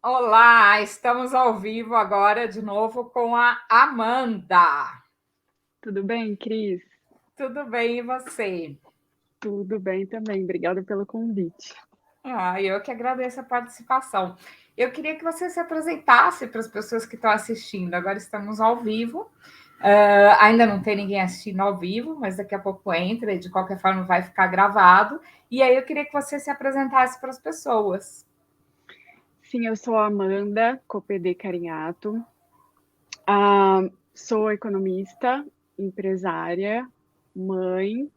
Olá, estamos ao vivo agora de novo com a Amanda. Tudo bem, Cris? Tudo bem e você? Tudo bem também. Obrigada pelo convite. Eu que agradeço a participação. Eu queria que você se apresentasse para as pessoas que estão assistindo. Agora estamos ao vivo. Ainda não tem ninguém assistindo ao vivo, mas daqui a pouco entra e de qualquer forma vai ficar gravado. E aí eu queria que você se apresentasse para as pessoas. Sim, eu sou a Amanda Copedê Carinhato. Sou economista, empresária, mãe,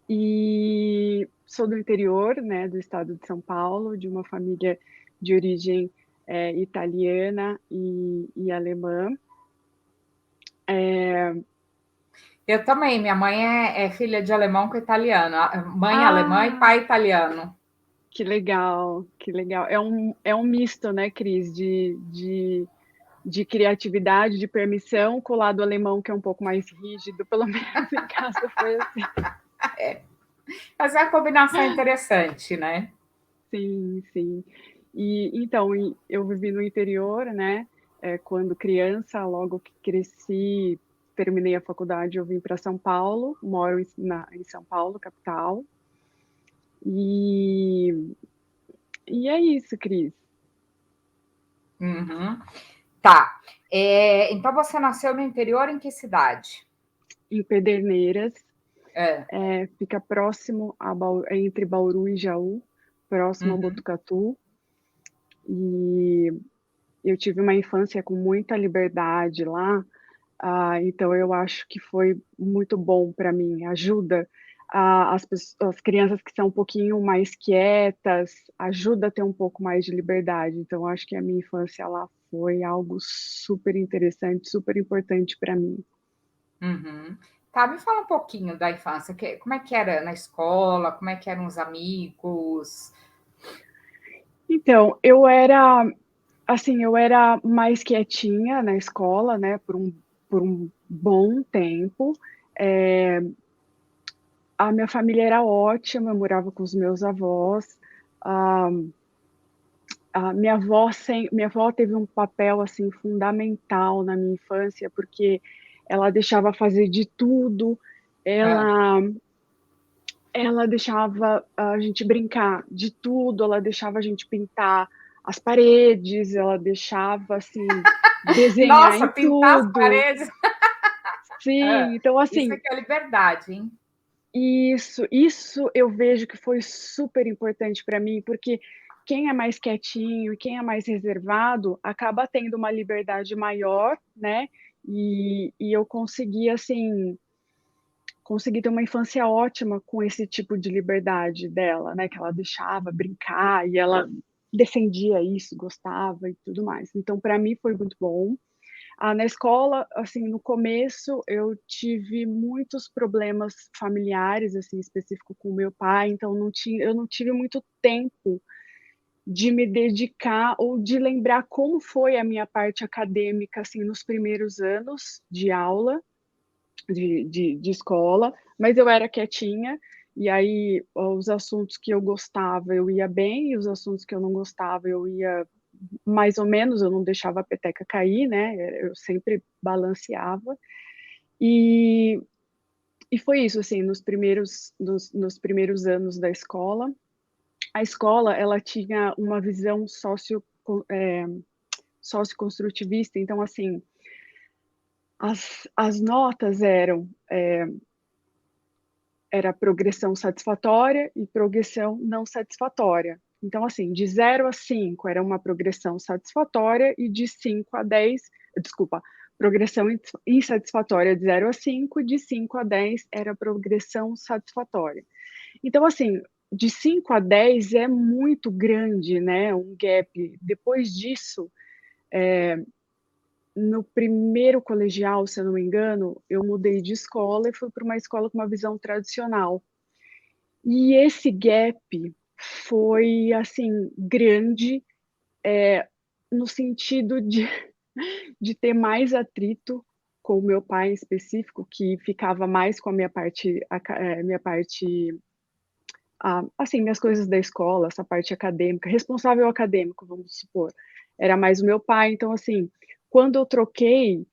e sou do interior, né, do estado de São Paulo, de uma família de origem italiana e alemã. Eu também, minha mãe é filha de alemão com italiano, mãe alemã e Ah, pai italiano. que legal, que legal. É um misto, né, Cris, de criatividade, de permissão, com o lado alemão, que é um pouco mais rígido, pelo menos em casa foi assim. Mas é a combinação interessante, né? Sim, sim. Então, eu vivi no interior, né? Quando criança, logo que cresci, terminei a faculdade, eu vim para São Paulo, moro em São Paulo, capital. E, e é isso, Cris. Uhum. Tá. Então você nasceu no interior em que cidade? Em Pederneiras, É. fica próximo entre Bauru e Jaú, próximo a Uhum. Botucatu. E eu tive uma infância com muita liberdade lá, então eu acho que foi muito bom para mim. Ajuda as crianças que são um pouquinho mais quietas, ajuda a ter um pouco mais de liberdade. Então, eu acho que a minha infância lá foi algo super interessante, super importante para mim. Uhum. Tá, me fala um pouquinho da infância. Como é que era na escola? Como é que eram os amigos? Então, eu era mais quietinha na escola, né, por um bom tempo. É, a minha família era ótima, eu morava com os meus avós. A, minha avó teve um papel assim fundamental na minha infância, porque ela deixava fazer de tudo. É. Ela ela deixava a gente brincar de tudo, ela deixava a gente pintar as paredes, ela deixava assim desenhar Nossa, em pintar as tudo. paredes. Sim, então Isso assim, aqui é liberdade, hein? isso eu vejo que foi super importante para mim, porque quem é mais quietinho, quem é mais reservado, acaba tendo uma liberdade maior, né? E eu consegui, assim, consegui ter uma infância ótima com esse tipo de liberdade dela, né? Que ela deixava brincar e ela defendia isso, gostava e tudo mais. Então, para mim foi muito bom. Na escola, assim, no começo eu tive muitos problemas familiares, assim, específico com o meu pai, então eu não tive muito tempo de me dedicar ou de lembrar como foi a minha parte acadêmica, assim, nos primeiros anos de aula, de escola, mas eu era quietinha, e aí os assuntos que eu gostava eu ia bem, e os assuntos que eu não gostava eu ia mais ou menos, eu não deixava a peteca cair, né? Eu sempre balanceava. E, e foi isso, assim, nos primeiros anos da escola. A escola, ela tinha uma visão socioconstrutivista, então, assim, as notas era progressão satisfatória e progressão não satisfatória. Então, assim, de 0 a 5 era uma progressão satisfatória e de 5 a 10, desculpa, progressão insatisfatória de 0 a 5, de 5 a 10 era progressão satisfatória. Então, assim, de 5 a 10 é muito grande, né? Um gap. Depois disso, no primeiro colegial, se eu não me engano, eu mudei de escola e fui para uma escola com uma visão tradicional. E esse gap foi, assim, grande, no sentido de ter mais atrito com o meu pai em específico, que ficava mais com a minha parte assim, minhas coisas da escola, essa parte acadêmica, responsável acadêmico, vamos supor, era mais o meu pai. Então, assim, quando eu troquei,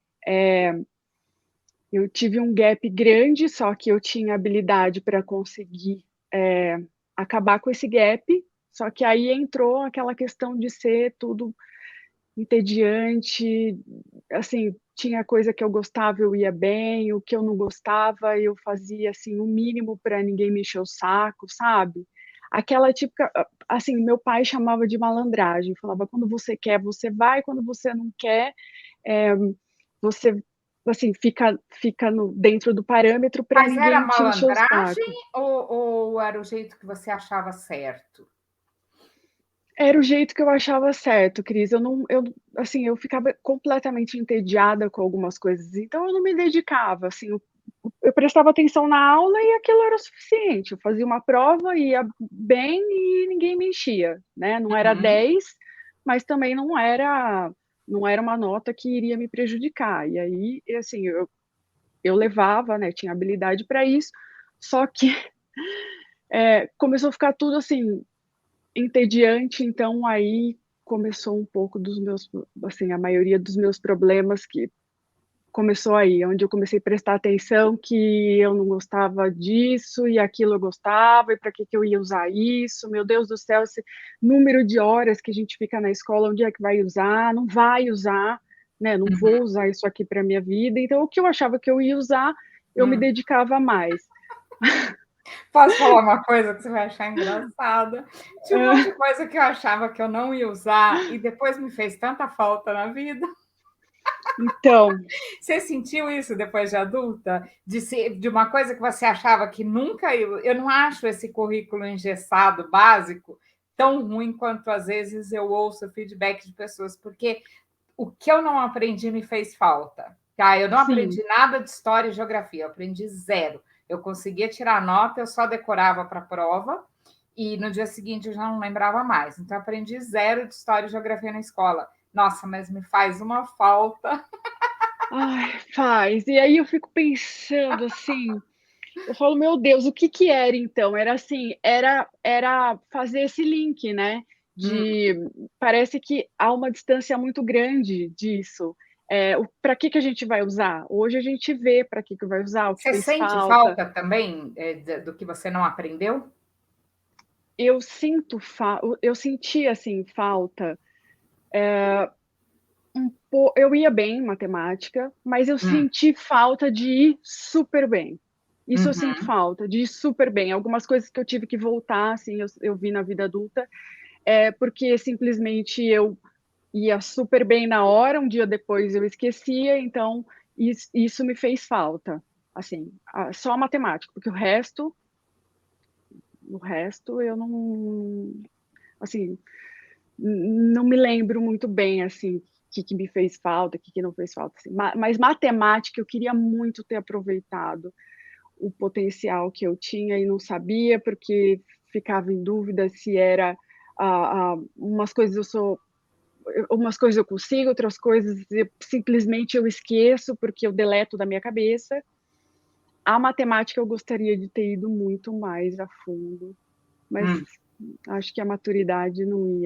eu tive um gap grande, só que eu tinha habilidade para conseguir acabar com esse gap, só que aí entrou aquela questão de ser tudo entediante, assim, tinha coisa que eu gostava, eu ia bem, o que eu não gostava, eu fazia, assim, o mínimo para ninguém me encher o saco, sabe? Aquela típica, assim, meu pai chamava de malandragem, falava, quando você quer, você vai, quando você não quer, é, você, assim, fica dentro do parâmetro para Mas era ninguém te encher o malandragem saco. ou era o jeito que você achava certo? Era o jeito que eu achava certo, Cris. Eu não, eu, assim, eu ficava completamente entediada com algumas coisas, então eu não me dedicava, assim, eu prestava atenção na aula e aquilo era o suficiente. Eu fazia uma prova, ia bem e ninguém me enchia, né? Não era Uhum. 10, mas também não era uma nota que iria me prejudicar. E aí, assim, eu levava, né? Tinha habilidade para isso, só que começou a ficar tudo assim entediante, então aí começou um pouco dos meus, assim, a maioria dos meus problemas que começou aí, onde eu comecei a prestar atenção que eu não gostava disso e aquilo eu gostava, e para que eu ia usar isso? Meu Deus do céu, esse número de horas que a gente fica na escola, onde é que vai usar? Não vai usar, né? Não vou usar isso aqui para minha vida. Então, o que eu achava que eu ia usar, eu me Hum. dedicava mais. Posso falar uma coisa que você vai achar engraçada? Tinha um monte de coisa que eu achava que eu não ia usar e depois me fez tanta falta na vida. Então, Você sentiu isso depois de adulta? De uma coisa que você achava que nunca ia. Eu não acho esse currículo engessado, básico, tão ruim quanto às vezes eu ouço feedback de pessoas, porque o que eu não aprendi me fez falta. Tá? Eu não sim. aprendi nada de história e geografia, eu aprendi zero. Eu conseguia tirar nota, eu só decorava para a prova e no dia seguinte eu já não lembrava mais. Então, eu aprendi zero de história e geografia na escola. Nossa, mas me faz uma falta. Ai, faz. E aí eu fico pensando assim, eu falo, meu Deus, o que que era então? Era assim, era fazer esse link, né? Hum. De parece que há uma distância muito grande disso. Para que que a gente vai usar? Hoje a gente vê para que que vai usar, o que Você fez sente falta. falta também do que você não aprendeu? Eu senti assim falta. Eu ia bem em matemática, mas eu Hum. senti falta de ir super bem. Isso eu sinto Uhum. falta, de ir super bem. Algumas coisas que eu tive que voltar, assim, eu vi na vida adulta, porque simplesmente eu ia super bem na hora, um dia depois eu esquecia, então isso me fez falta. Assim, só a matemática, porque o resto eu não, assim, não me lembro muito bem, assim, o que me fez falta, o que não fez falta, assim. Mas matemática eu queria muito ter aproveitado o potencial que eu tinha e não sabia, porque ficava em dúvida se era umas coisas eu consigo, outras coisas simplesmente eu esqueço porque eu deleto da minha cabeça. A matemática eu gostaria de ter ido muito mais a fundo, mas Hum. acho que a maturidade não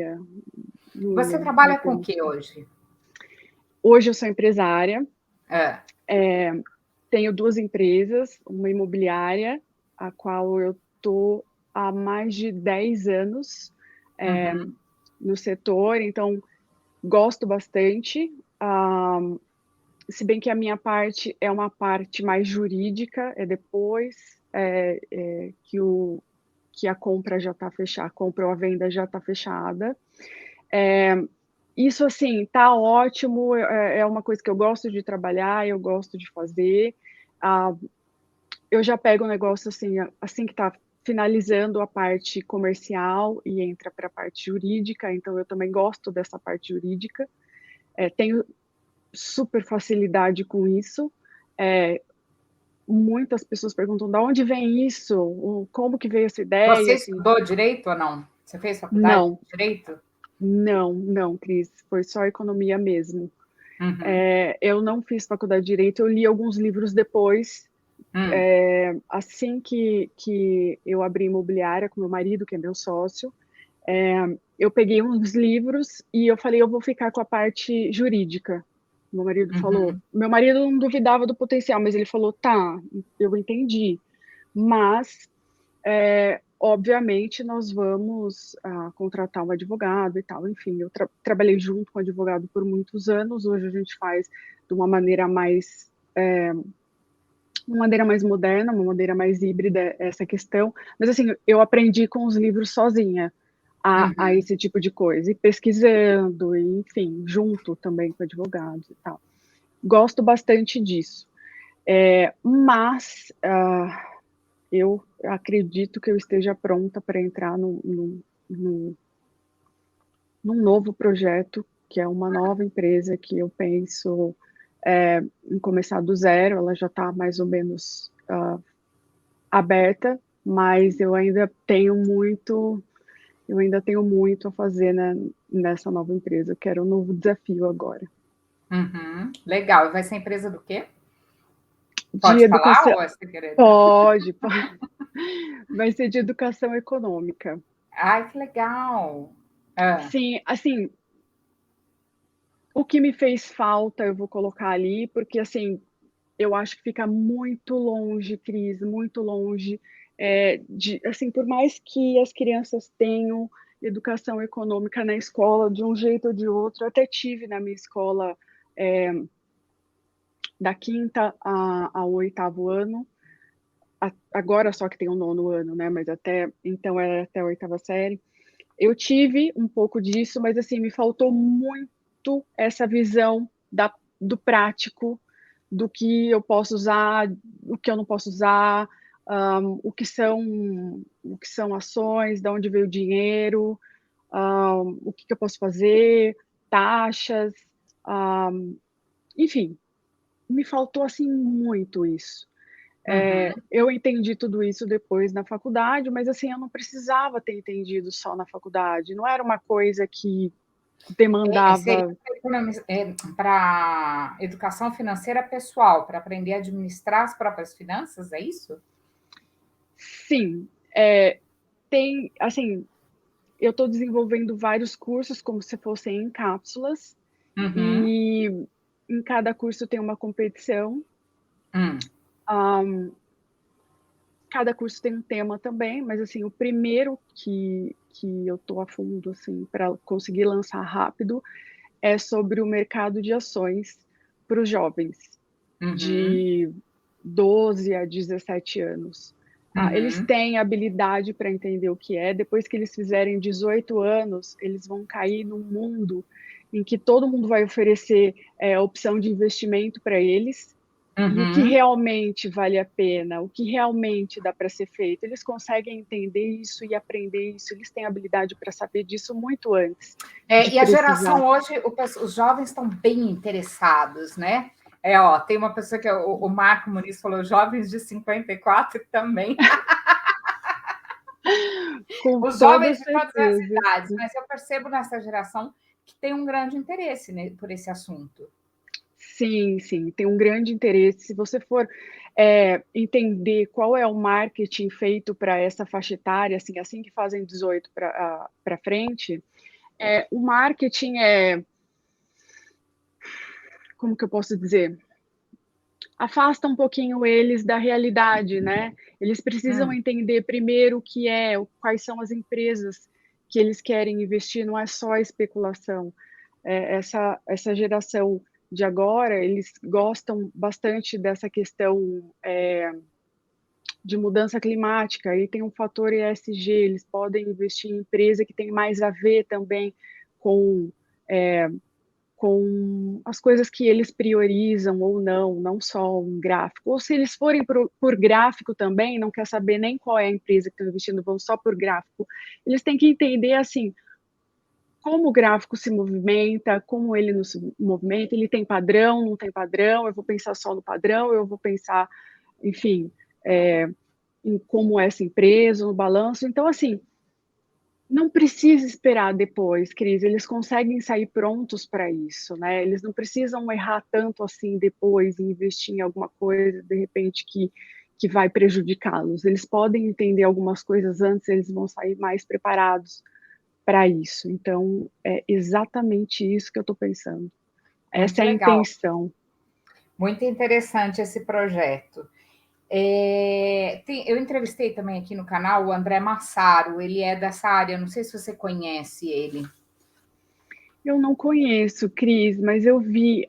Você ia me trabalha com o que permitir. hoje? Hoje eu sou empresária, É. tenho 2 empresas, uma imobiliária, a qual eu estou há mais de 10 anos Uhum. no setor, então gosto bastante. Se bem que a minha parte é uma parte mais jurídica, é depois que a compra já está fechada, a compra ou a venda já está fechada. Isso, assim, tá ótimo, é uma coisa que eu gosto de trabalhar, eu gosto de fazer. Ah, eu já pego o negócio assim que está finalizando a parte comercial e entra para a parte jurídica, então eu também gosto dessa parte jurídica. Tenho super facilidade com isso. É, muitas pessoas perguntam de onde vem isso, como que veio essa ideia, Você assim. estudou direito ou não? Você fez faculdade Não, de direito? não, Cris, foi só economia mesmo. Uhum. Eu não fiz faculdade de direito, eu li alguns livros depois Hum. Assim que eu abri imobiliária com meu marido, que é meu sócio, eu peguei uns livros e eu falei, eu vou ficar com a parte jurídica. Uhum. Meu marido não duvidava do potencial, mas ele falou, tá, eu entendi, mas obviamente nós vamos contratar um advogado e tal. Enfim, eu trabalhei junto com o advogado por muitos anos. Hoje a gente faz de uma maneira mais moderna, uma maneira mais híbrida essa questão. Mas assim, eu aprendi com os livros sozinha a Uhum. esse tipo de coisa, e pesquisando, e, enfim, junto também com advogados e tal. Gosto bastante disso. Mas eu acredito que eu esteja pronta para entrar num novo projeto, que é uma nova empresa que eu penso em começar do zero. Ela já está mais ou menos aberta, mas eu ainda tenho muito a fazer, né, nessa nova empresa. Eu quero um novo desafio agora. Uhum. Legal. E vai ser empresa do quê? De Pode falar educação, ou é segredo? pode, vai ser de educação econômica. Ai, que legal. Ah. Sim, assim, o que me fez falta eu vou colocar ali, porque assim, eu acho que fica muito longe, Cris, muito longe, assim, por mais que as crianças tenham educação econômica na escola, de um jeito ou de outro, eu até tive na minha escola da quinta ao oitavo ano, agora só que tem o nono ano, né, mas até então era até a oitava série. Eu tive um pouco disso, mas assim, me faltou muito essa visão do prático, do que eu posso usar, o que eu não posso usar, o que são ações, de onde veio o dinheiro, o que eu posso fazer, taxas, enfim, me faltou assim muito isso. Uhum. Eu entendi tudo isso depois na faculdade, mas assim, eu não precisava ter entendido só na faculdade, não era uma coisa que Seria demandava. para educação financeira pessoal, para aprender a administrar as próprias finanças, é isso? Sim, tem, assim, eu estou desenvolvendo vários cursos como se fossem em cápsulas, Uhum. e em cada curso tem uma competição. Hum. Cada curso tem um tema também, mas assim, o primeiro que eu estou a fundo assim, para conseguir lançar rápido é sobre o mercado de ações para os jovens Uhum. de 12 a 17 anos. Eles Uhum. têm habilidade para entender o que é. Depois que eles fizerem 18 anos, eles vão cair num mundo em que todo mundo vai oferecer opção de investimento para eles. E o que Uhum. realmente vale a pena, o que realmente dá para ser feito, eles conseguem entender isso e aprender isso, eles têm habilidade para saber disso muito antes de E a precisar. geração hoje, os jovens estão bem interessados, né? Tem uma pessoa que é o Marco Muniz falou, jovens de 54 também. Com Os toda jovens de todas as certeza. idades, mas eu percebo nessa geração que tem um grande interesse, né, por esse assunto. Sim, sim, tem um grande interesse. Se você for entender qual é o marketing feito para essa faixa etária, assim que fazem 18 para frente, o marketing como que eu posso dizer? Afasta um pouquinho eles da realidade, né? Eles precisam Hum. entender primeiro o que quais são as empresas que eles querem investir, não é só a especulação. Essa geração de agora, eles gostam bastante dessa questão de mudança climática, e tem um fator ESG, eles podem investir em empresa que tem mais a ver também com com as coisas que eles priorizam ou não, não só um gráfico. Ou se eles forem por gráfico também, não quer saber nem qual é a empresa que estão investindo, vão só por gráfico. Eles têm que entender, assim, como o gráfico se movimenta, como ele não se movimenta, ele tem padrão, não tem padrão, eu vou pensar só no padrão, eu vou pensar, enfim, em como é essa empresa, no balanço. Então, assim, não precisa esperar depois, Cris, eles conseguem sair prontos para isso, né? Eles não precisam errar tanto assim depois e investir em alguma coisa, de repente, que vai prejudicá-los. Eles podem entender algumas coisas antes, eles vão sair mais preparados para isso. Então, é exatamente isso que eu estou pensando. Muito Essa é a legal. intenção. Muito interessante esse projeto. Eu entrevistei também aqui no canal o André Massaro, ele é dessa área, não sei se você conhece ele. Eu não conheço, Cris, mas eu vi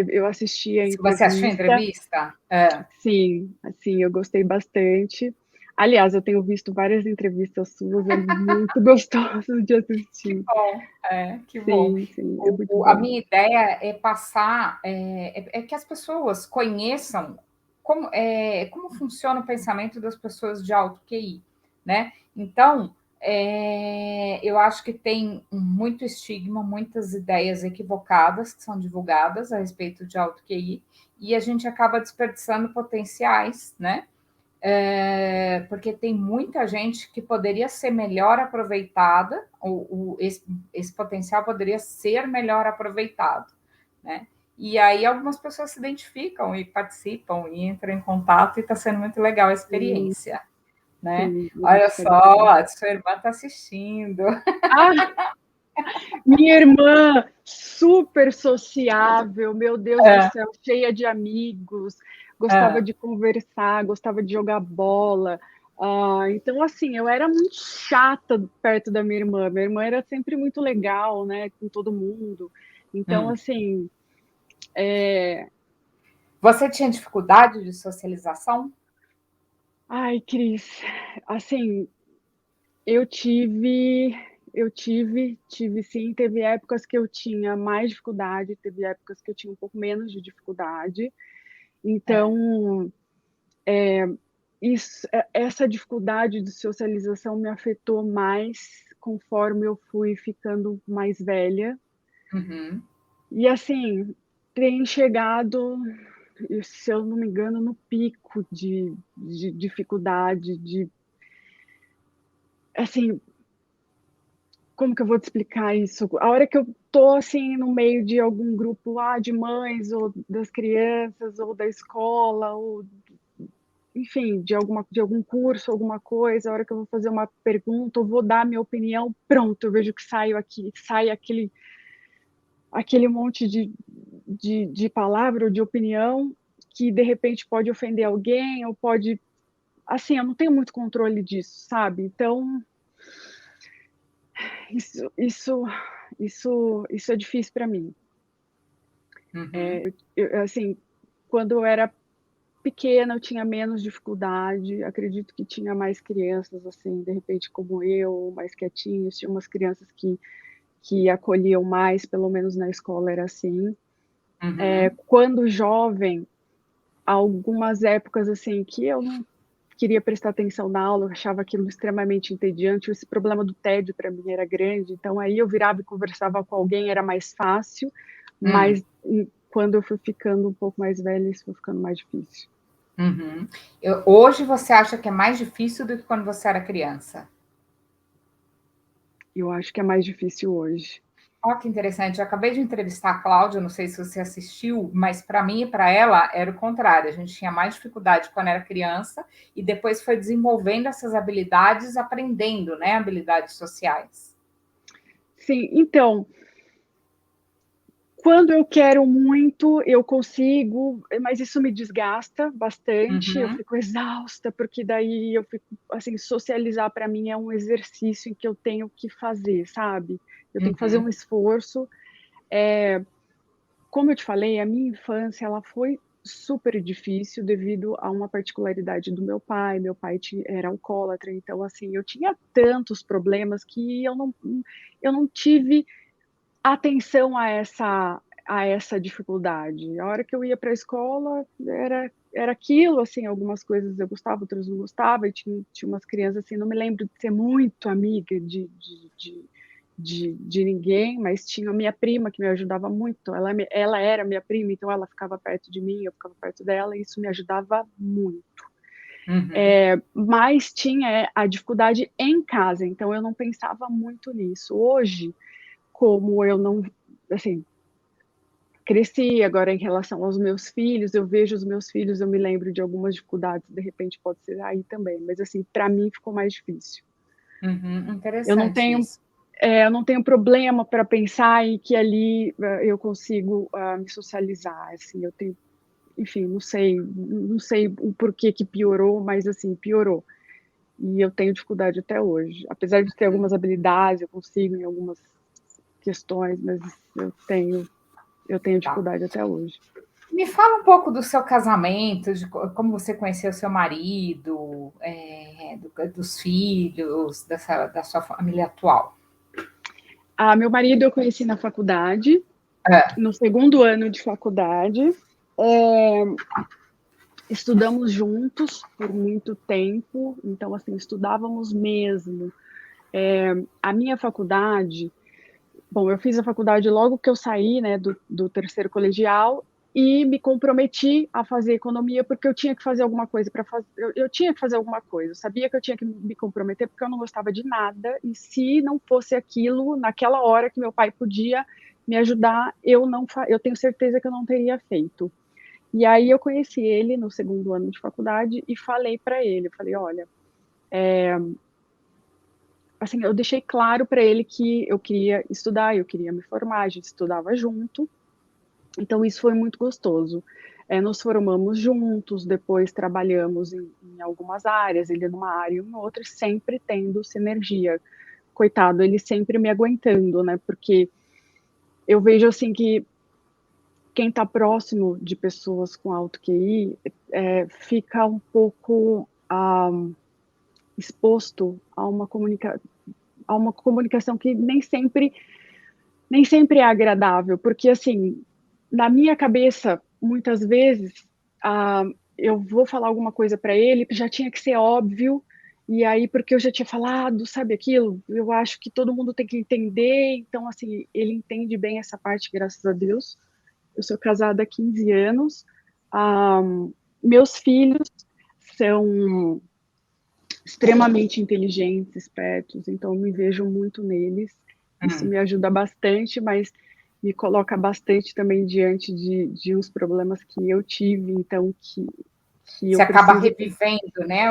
eu assisti a Se você assistiu a entrevista. entrevista? Sim, assim, eu gostei bastante. Aliás, eu tenho visto várias entrevistas suas, é muito gostoso de assistir. Bom, que bom. Sim, sim, é muito A bom. minha ideia é passar, que as pessoas conheçam como funciona o pensamento das pessoas de alto QI, né? Então, eu acho que tem muito estigma, muitas ideias equivocadas que são divulgadas a respeito de alto QI, e a gente acaba desperdiçando potenciais, né? Porque tem muita gente que poderia ser melhor aproveitada, esse potencial poderia ser melhor aproveitado, né? E aí algumas pessoas se identificam e participam e entram em contato e está sendo muito legal a Sim, experiência, né? sim, eu Olha espero também. só, a sua irmã está assistindo. Ah, minha irmã, super sociável, meu Deus do É, céu, cheia de amigos, gostava é, de conversar, gostava de jogar bola. Então, assim, eu era muito chata perto da minha irmã. Minha irmã era sempre muito legal, né, com todo mundo. Então, hum. assim, Você tinha dificuldade de socialização? ai, Cris, assim, eu tive sim, teve épocas que eu tinha mais dificuldade, teve épocas que eu tinha um pouco menos de dificuldade. É. Então, essa dificuldade de socialização me afetou mais conforme eu fui ficando mais velha. Uhum. E assim, tem chegado, se eu não me engano, no pico de dificuldade, de assim, como que eu vou te explicar isso? A hora que eu tô assim no meio de algum grupo de mães ou das crianças ou da escola ou enfim, de algum curso, alguma coisa, a hora que eu vou fazer uma pergunta ou vou dar minha opinião, pronto, eu vejo que sai aquele monte de palavra ou de opinião que de repente pode ofender alguém ou pode, assim, eu não tenho muito controle disso, sabe? Então, isso, isso, isso é difícil para mim. Uhum. Assim, quando eu era pequena, eu tinha menos dificuldade, acredito que tinha mais crianças, assim, de repente como eu, mais quietinhas, tinha umas crianças que acolhiam mais, pelo menos na escola era assim. Uhum. Quando jovem, algumas épocas, assim, que eu não queria prestar atenção na aula, eu achava aquilo extremamente entediante, esse problema do tédio para mim era grande, então aí eu virava e conversava com alguém, era mais fácil, Hum. mas quando eu fui ficando um pouco mais velha, isso foi ficando mais difícil. Uhum. Hoje você acha que é mais difícil do que quando você era criança? Eu acho que é mais difícil hoje. Olha que interessante. Eu acabei de entrevistar a Cláudia, não sei se você assistiu, mas para mim e para ela era o contrário. A gente tinha mais dificuldade quando era criança e depois foi desenvolvendo essas habilidades, aprendendo, né, habilidades sociais. Sim, então, quando eu quero muito, eu consigo, mas isso me desgasta bastante, eu Uhum, fico exausta, porque daí eu fico, assim, socializar para mim é um exercício em que eu tenho que fazer, sabe? Eu tenho que fazer uhum, um esforço. Como eu te falei, a minha infância ela foi super difícil devido a uma particularidade do meu pai. Meu pai era alcoólatra, então assim, eu tinha tantos problemas que eu não tive atenção a essa dificuldade. A hora que eu ia para a escola era aquilo, assim, algumas coisas eu gostava, outras não gostava, e tinha umas crianças assim, não me lembro de ser muito amiga de ninguém, mas tinha a minha prima que me ajudava muito. Ela era minha prima, então ela ficava perto de mim, eu ficava perto dela, e isso me ajudava muito. uhum, Mas tinha a dificuldade em casa, então eu não pensava muito nisso. Hoje, como eu não, assim, cresci. Agora, em relação aos meus filhos, eu vejo os meus filhos, eu me lembro de algumas dificuldades, de repente pode ser aí também, mas assim, para mim ficou mais difícil. Uhum, Eu não interessante tenho, isso. eu não tenho problema para pensar em que ali eu consigo me socializar, assim, eu tenho, enfim, não sei o porquê que piorou, mas assim, piorou. E eu tenho dificuldade até hoje. Apesar de ter algumas habilidades, eu consigo em algumas questões, mas eu tenho Tá. dificuldade até hoje. Me fala um pouco do seu casamento, de como você conheceu seu marido, dos filhos, da sua família atual. Meu marido eu conheci na faculdade, É. no segundo ano de faculdade. É, estudamos juntos por muito tempo, então, assim, estudávamos mesmo. A minha faculdade, bom, eu fiz a faculdade logo que eu saí, né, do terceiro colegial e me comprometi a fazer economia porque eu tinha que fazer alguma coisa para fazer. Eu tinha que fazer alguma coisa. Eu sabia que eu tinha que me comprometer porque eu não gostava de nada e se não fosse aquilo naquela hora que meu pai podia me ajudar, eu tenho certeza que eu não teria feito. E aí eu conheci ele no segundo ano de faculdade e falei para ele, eu falei, olha, assim, eu deixei claro para ele que eu queria estudar, eu queria me formar, a gente estudava junto, então isso foi muito gostoso. Nos formamos juntos, depois trabalhamos em algumas áreas, ele numa área e eu em outra, sempre tendo sinergia. Coitado, ele sempre me aguentando, né? Porque eu vejo assim que quem está próximo de pessoas com alto QI fica um pouco exposto a uma comunicação que nem sempre é agradável, porque assim, na minha cabeça, muitas vezes, ah, eu vou falar alguma coisa para ele, já tinha que ser óbvio, e aí, porque eu já tinha falado, sabe aquilo? Eu acho que todo mundo tem que entender, então, assim, ele entende bem essa parte, graças a Deus. Eu sou casada há 15 anos, ah, meus filhos são extremamente inteligentes, espertos, então eu me vejo muito neles. Isso Hum. me ajuda bastante, mas me coloca bastante também diante de uns problemas que eu tive, então que eu Você acaba preciso. revivendo, né,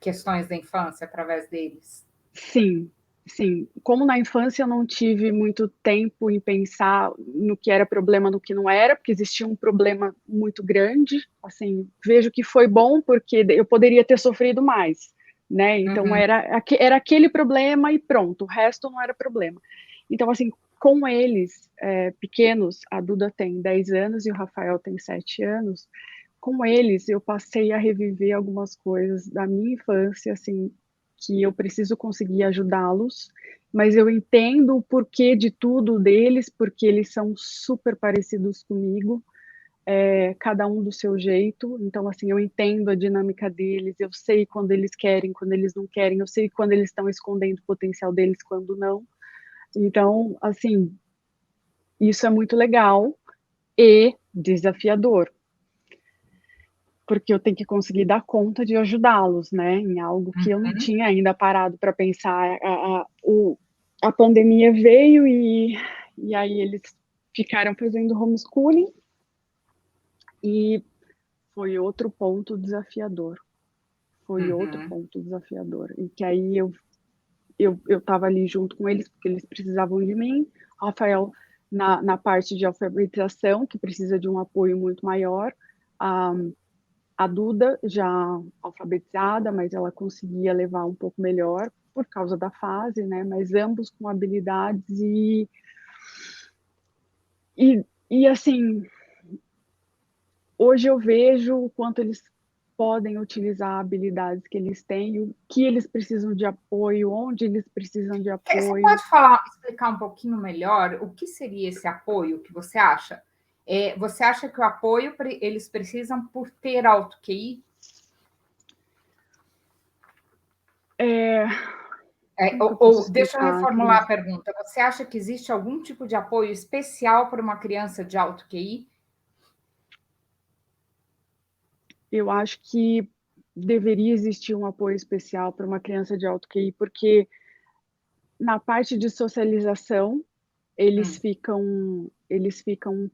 questões da infância através deles. Sim, sim. Como na infância eu não tive muito tempo em pensar no que era problema, no que não era, porque existia um problema muito grande. Assim, vejo que foi bom porque eu poderia ter sofrido mais, né? Então Uhum. era aquele problema e pronto, o resto não era problema. Então, assim, com eles pequenos, a Duda tem 10 anos e o Rafael tem 7 anos. Com eles, eu passei a reviver algumas coisas da minha infância, assim, que eu preciso conseguir ajudá-los, mas eu entendo o porquê de tudo deles, porque eles são super parecidos comigo, cada um do seu jeito. Então, assim, eu entendo a dinâmica deles, eu sei quando eles querem, quando eles não querem, eu sei quando eles estão escondendo o potencial deles, quando não. Então, assim, isso é muito legal e desafiador, porque eu tenho que conseguir dar conta de ajudá-los, né, em algo que eu não Uhum. tinha ainda parado para pensar. A pandemia veio e aí eles ficaram fazendo homeschooling e foi outro ponto desafiador. Foi outro Uhum. ponto desafiador. E que aí eu estava ali junto com eles, porque eles precisavam de mim. Rafael, na parte de alfabetização, que precisa de um apoio muito maior. A, a Duda, já alfabetizada, mas ela conseguia levar um pouco melhor por causa da fase, né? Mas ambos com habilidades e assim, hoje eu vejo o quanto eles podem utilizar habilidades que eles têm, o que eles precisam de apoio, onde eles precisam de Você apoio. pode falar, explicar um pouquinho melhor o que seria esse apoio que você acha? Você acha que o apoio eles precisam por ter alto QI? É, como que eu posso Ou deixa eu explicar, reformular Cris? a pergunta. Você acha que existe algum tipo de apoio especial para uma criança de alto QI? Eu acho que deveria existir um apoio especial para uma criança de alto QI, porque na parte de socialização Hum. eles ficam um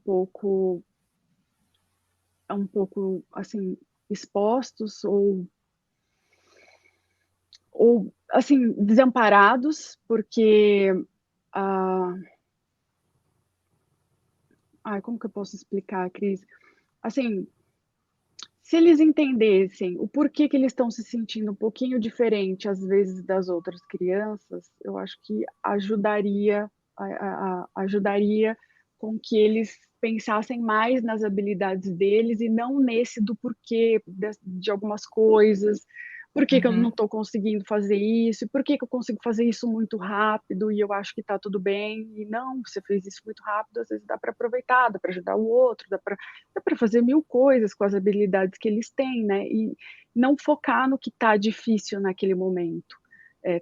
pouco assim expostos ou assim desamparados, porque ah, ai, como que eu posso explicar, Cris? Assim, se eles entendessem o porquê que eles estão se sentindo um pouquinho diferente, às vezes, das outras crianças, eu acho que ajudaria com que eles pensassem mais nas habilidades deles e não nesse do porquê de algumas coisas. Por que que eu não Uhum. estou conseguindo fazer isso? Por que que eu consigo fazer isso muito rápido e eu acho que está tudo bem? E não, você fez isso muito rápido, às vezes dá para aproveitar, dá para ajudar o outro, dá para fazer mil coisas com as habilidades que eles têm, né? E não focar no que está difícil naquele momento.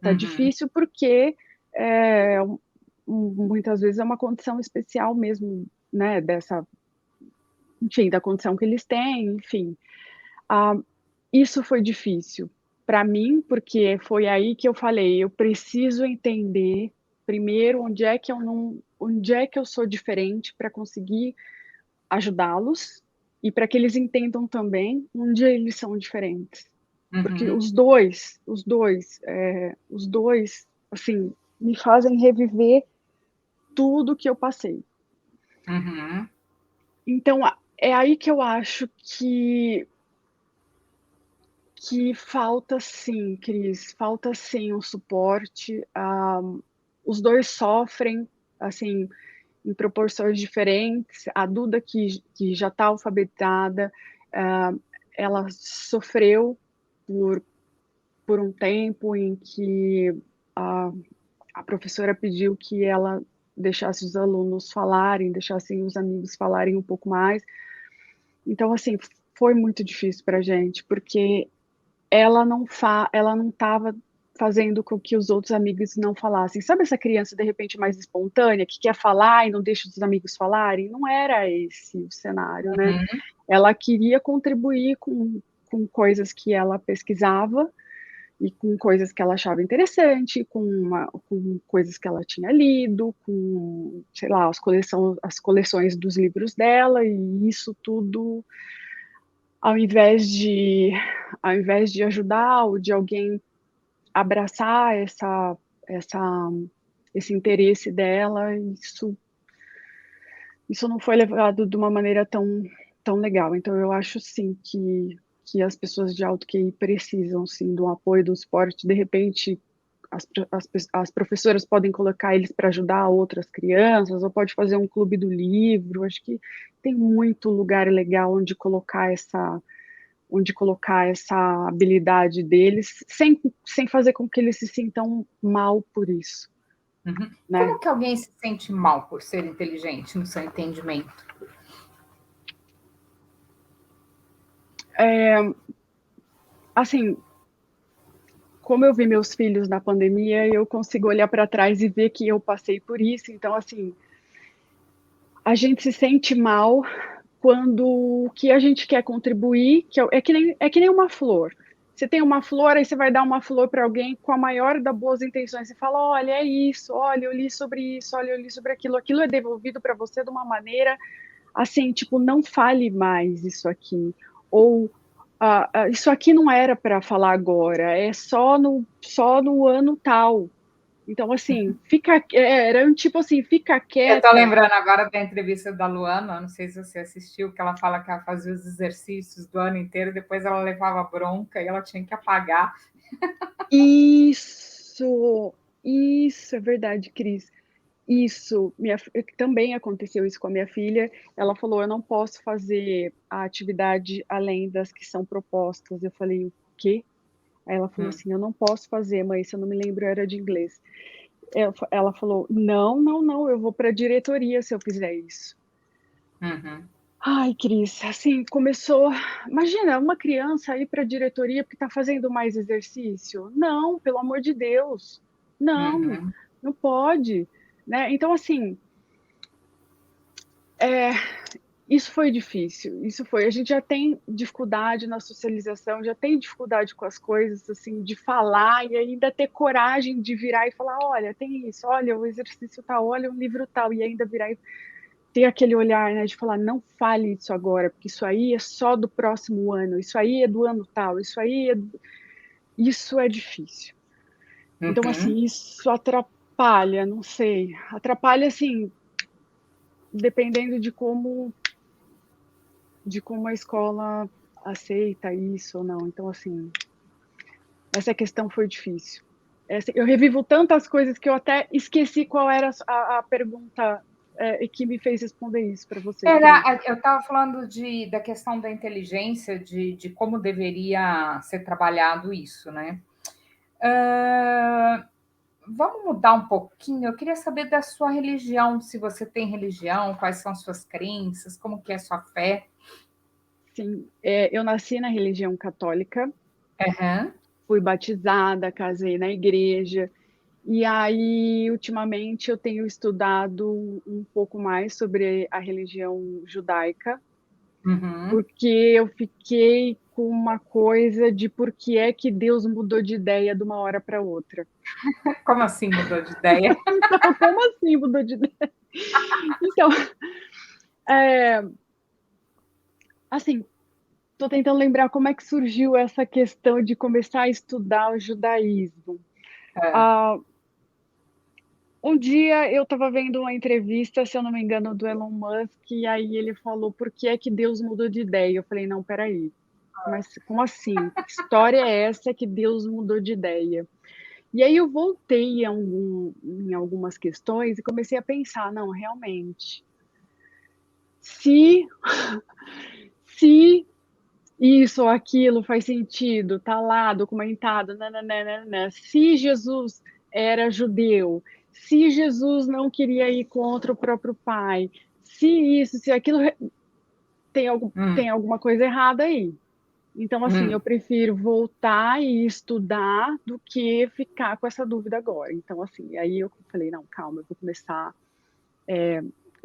Tá Uhum. difícil porque é, muitas vezes é uma condição especial mesmo, né? Enfim, da condição que eles têm, enfim. Ah, isso foi difícil para mim, porque foi aí que eu falei, eu preciso entender primeiro onde é que eu sou diferente para conseguir ajudá-los e para que eles entendam também onde eles são diferentes. Porque Uhum. os dois, assim, me fazem reviver tudo que eu passei. Uhum. Então, é aí que eu acho que falta sim, Cris, falta sim o suporte. Os dois sofrem, assim, em proporções diferentes. A Duda, que já está alfabetada, ela sofreu por, por um tempo em que a, a professora pediu que ela deixasse os alunos falarem, deixassem os amigos falarem um pouco mais. Então, assim, foi muito difícil para a gente, porque ela não estava fazendo com que os outros amigos não falassem. Sabe essa criança, de repente, mais espontânea, que quer falar e não deixa os amigos falarem? Não era esse o cenário, né? Uhum. Ela queria contribuir com coisas que ela pesquisava e com coisas que ela achava interessante, com coisas que ela tinha lido, com, sei lá, as coleções dos livros dela, e isso tudo, ao invés de, ao invés de ajudar ou de alguém abraçar essa, esse interesse dela, isso não foi levado de uma maneira tão legal. Então, eu acho sim que as pessoas de alto QI precisam sim do apoio, do suporte. De repente, as professoras podem colocar eles para ajudar outras crianças, ou pode fazer um clube do livro. Acho que tem muito lugar legal onde colocar essa habilidade deles, sem fazer com que eles se sintam mal por isso, Uhum. né? Como que alguém se sente mal por ser inteligente, no seu entendimento? Assim, como eu vi meus filhos na pandemia, eu consigo olhar para trás e ver que eu passei por isso. Então, assim, a gente se sente mal quando o que a gente quer contribuir, é que nem uma flor. Você tem uma flor, aí você vai dar uma flor para alguém com a maior das boas intenções. Você fala: olha, é isso, olha, eu li sobre isso, olha, eu li sobre aquilo. Aquilo é devolvido para você de uma maneira assim, tipo, não fale mais isso aqui. Ou isso aqui não era para falar agora, é só no ano tal. Então, assim, era um tipo assim, fica Eu estou quieta. lembrando agora da entrevista da Luana, não sei se você assistiu, que ela fala que ela fazia os exercícios do ano inteiro, depois ela levava bronca e ela tinha que apagar. Isso é verdade, Cris. Também aconteceu isso com a minha filha. Ela falou: eu não posso fazer a atividade além das que são propostas. Eu falei: o quê? Aí ela falou Hum. assim: eu não posso fazer, mãe, se eu não me lembro, era de inglês. Ela falou: não, não, não, eu vou para a diretoria se eu fizer isso. Uhum. Ai, Cris, assim, começou. Imagina, uma criança ir para a diretoria porque está fazendo mais exercício? Não, pelo amor de Deus. Não, Uhum. não pode. Né? Então, assim, é, isso foi difícil, isso foi. A gente já tem dificuldade na socialização, já tem dificuldade com as coisas, assim, de falar e ainda ter coragem de virar e falar: olha, tem isso, olha, o exercício tal, olha, o livro tal, e ainda virar e ter aquele olhar, né, de falar: não fale isso agora, porque isso aí é só do próximo ano, isso aí é do ano tal, isso aí é. Isso é difícil. Então, Uhum. assim, isso atrapalha, não sei. Atrapalha, assim, dependendo de como a escola aceita isso ou não. Então, assim, essa questão foi difícil. Eu revivo tantas coisas que eu até esqueci qual era a pergunta que me fez responder isso para você, Cris. Eu estava falando da questão da inteligência, de como deveria ser trabalhado isso, né? Ah, vamos mudar um pouquinho. Eu queria saber da sua religião, se você tem religião, quais são as suas crenças, como que é a sua fé. Sim, eu nasci na religião católica, Aham. fui batizada, casei na igreja, e aí, ultimamente, eu tenho estudado um pouco mais sobre a religião judaica, Uhum. porque eu fiquei com uma coisa de por que é que Deus mudou de ideia de uma hora para outra. Como assim mudou de ideia? Então, como assim mudou de ideia? Então, é, assim, estou tentando lembrar como é que surgiu essa questão de começar a estudar o judaísmo. É. Ah, um dia eu estava vendo uma entrevista, se eu não me engano, do Elon Musk, e aí ele falou por que é que Deus mudou de ideia. Eu falei, não, peraí, mas como assim? Que história é essa que Deus mudou de ideia? E aí eu voltei em algumas questões e comecei a pensar, não, realmente, se, se isso ou aquilo faz sentido, tá lá documentado, nananana, se Jesus era judeu, se Jesus não queria ir contra o próprio pai, se isso, se aquilo, tem Hum, alguma coisa errada aí. Então, assim, eu hum. prefiro voltar e estudar do que ficar com essa dúvida agora. Então, assim, aí eu falei, não, calma, eu